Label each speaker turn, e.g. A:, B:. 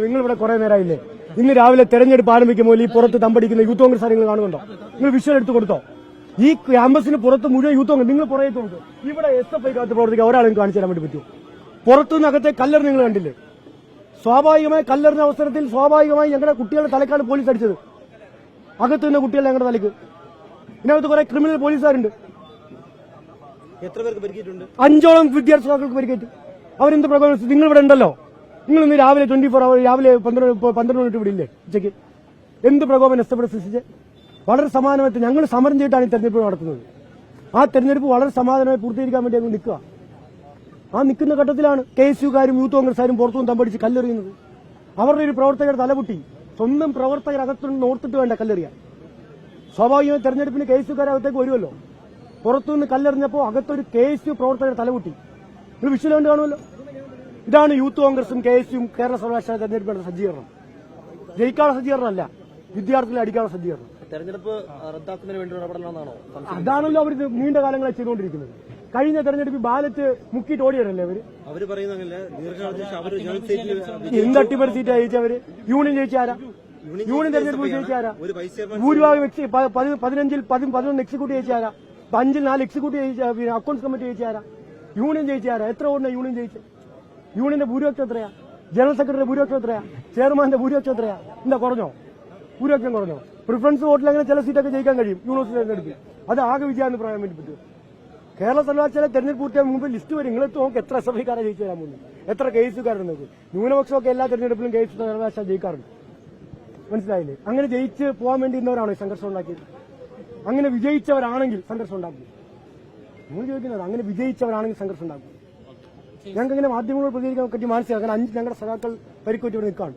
A: നിങ്ങൾ ഇവിടെ കുറെ നേരമായില്ലേ? ഇന്ന് രാവിലെ തെരഞ്ഞെടുപ്പ് ആരംഭിക്കുമ്പോൾ ഈ പുറത്ത് തമ്പടിക്കുന്ന യൂത്ത് കോൺഗ്രസ് നിങ്ങൾ കാണുന്നുണ്ടോ? നിങ്ങൾ വിഷ്വൽ എടുത്ത് കൊടുത്തോ? ഈ ക്യാമ്പസിന് പുറത്ത് മുഴുവൻ യൂത്ത് കോൺഗ്രസ്. നിങ്ങൾ പുറകെ നോക്ക്. ഇവിടെ SFI കാത്ത് പ്രവർത്തിക്കാൻ ഒരാളും കാണിച്ചു തരാൻ വേണ്ടി പറ്റുമോ? പുറത്തുനിന്നകത്തെ കല്ലെറി നിങ്ങൾ കണ്ടില്ലേ? സ്വാഭാവികമായി കല്ലെറിഞ്ഞ അവസരത്തിൽ സ്വാഭാവികമായി ഞങ്ങളുടെ കുട്ടികളുടെ തലക്കാണ് പോലീസ് അടിച്ചത്. അകത്ത് നിന്ന് കുട്ടികളെ ഞങ്ങളുടെ തലക്ക്. ഇതിനകത്ത് കുറെ ക്രിമിനൽ പോലീസുകാരുണ്ട്.
B: എത്ര പേർക്ക് പരിക്കേറ്റിട്ടുണ്ട്?
A: 5ഓളം വിദ്യാർത്ഥികൾക്ക് പരിക്കേറ്റു. അവരെന്ത് പ്രകോപനം? നിങ്ങൾ ഇവിടെ ഉണ്ടല്ലോ. നിങ്ങൾ ഇന്ന് രാവിലെ 24 അവർ രാവിലെ 12 മിനിറ്റ് ഇവിടെ ഇല്ലേ ഉച്ചയ്ക്ക്? എന്ത് പ്രകോപനം ഇഷ്ടപ്പെട്ട് സൃഷ്ടിച്ച്? വളരെ സമാധാനമായിട്ട് ഞങ്ങൾ സമരം ചെയ്തിട്ടാണ് ഈ തെരഞ്ഞെടുപ്പ് നടത്തുന്നത്. ആ തെരഞ്ഞെടുപ്പ് വളരെ സമാധാനമായി പൂർത്തീകരിക്കാൻ വേണ്ടി അങ്ങ് നിൽക്കുക. ആ നിൽക്കുന്ന ഘട്ടത്തിലാണ് KSUകാരും യൂത്ത് കോൺഗ്രസ്സുകാരും പുറത്തുനിന്ന് തമ്പടിച്ച് കല്ലെറിയുന്നത്. അവരുടെ ഒരു പ്രവർത്തകരുടെ തലപൊട്ടി. സ്വന്തം പ്രവർത്തകർ അകത്തുനിന്ന് ഓർത്തിട്ട് വേണ്ട കല്ലെറിയാൻ. സ്വാഭാവികമായി തെരഞ്ഞെടുപ്പിന് KSUക്കാർ അകത്തേക്ക് വരുമല്ലോ. പുറത്തുനിന്ന് കല്ലെറിഞ്ഞപ്പോൾ അകത്തൊരു KSU പ്രവർത്തകരുടെ തലപൊട്ടി. നിങ്ങൾ വിഷ്വൽ കണ്ട് കാണുമല്ലോ. ഇതാണ് യൂത്ത് കോൺഗ്രസും KSUവും കേരള സർവകലാശാല തെരഞ്ഞെടുപ്പിന്റെ സജ്ജീകരണം. ജയിക്കാനുള്ള സജ്ജീകരണമല്ല, വിദ്യാർത്ഥികളെ അടിക്കാനുള്ള സജ്ജീകരണം.
B: തെരഞ്ഞെടുപ്പ് റദ്ദാക്കുന്നതിന് വേണ്ടി ഇടപെടലാണോ?
A: അതാണല്ലോ അവർ നീണ്ട കാലങ്ങളായി ചെയ്തുകൊണ്ടിരിക്കുന്നത്. കഴിഞ്ഞ തെരഞ്ഞെടുപ്പിൽ ബാലറ്റ് മുക്കിയിട്ട് ഓടിയതല്ലേ അവര്
B: പറയുന്നില്ല.
A: എന്ത് അട്ടിമറി സീറ്റാ ജയിച്ചവര്? യൂണിയൻ ജയിച്ചാരാ? യൂണിയൻ തെരഞ്ഞെടുപ്പ് ജയിച്ചാരാ? ഭൂരിഭാഗം 15-ൽ 11 എക്സിക്യൂട്ടീവ് ജയിച്ചാരാ? 5-ൽ 4 എക്സിക്യൂട്ടീവ് അക്കൌണ്ട്സ് കമ്മിറ്റി ജയിച്ചാരാ? യൂണിയൻ ജയിച്ചാരാ? എത്ര ഓടിന യൂണിയൻ ജയിച്ചു? യൂണിയന്റെ ഭൂരിപക്ഷം എത്രയാ? ജനറൽ സെക്രട്ടറിയുടെ ഭൂരിപക്ഷം എത്രയാ? ചെയർമാന്റെ ഭൂരിപക്ഷം എത്രയാ? എന്താ കുറഞ്ഞോ? ഭൂരിപക്ഷം കുറഞ്ഞോ? പ്രിഫറൻസ് വോട്ടിൽ അങ്ങനെ ചില സീറ്റൊക്കെ ജയിക്കാൻ കഴിയും യൂണിവേഴ്സിറ്റി തെരഞ്ഞെടുപ്പിൽ. അത് ആകെ വിജയമെന്ന് പറയാൻ വേണ്ടി പറ്റും. കേരള സർവകലാശാല തെരഞ്ഞെടുപ്പ് പൂർത്തിയാൻ മുമ്പ് ലിസ്റ്റ് വരും. നിങ്ങൾ നോക്ക് എത്ര SFIക്കാരെ ജയിച്ചു തരാൻ പോകുന്നു, എത്ര KSUക്കാരുണ്ട് നോക്ക്. ന്യൂനപക്ഷമൊക്കെ എല്ലാ തെരഞ്ഞെടുപ്പിലും KSU സർവകലാശാല ജയിക്കാറുണ്ട്. മനസ്സിലായില്ലേ? അങ്ങനെ ജയിച്ച് പോകാൻ വേണ്ടി ഇന്നവരാണോ സംഘർഷം ഉണ്ടാക്കിയത്? അങ്ങനെ വിജയിച്ചവരാണെങ്കിൽ സംഘർഷം ഉണ്ടാക്കും. നിങ്ങൾ ചോദിക്കുന്നത് അങ്ങനെ വിജയിച്ചവരാണെങ്കിൽ സംഘർഷം ഉണ്ടാക്കും. ഞങ്ങൾക്ക് ഇങ്ങനെ മാധ്യമങ്ങളോട് പ്രതികരിക്കാൻ പറ്റി മനസ്സിലാക്കാൻ 5 ഞങ്ങളുടെ സഖാക്കൾ പരിക്കേറ്റ് ഇവിടെ നിൽക്കുകയാണ്.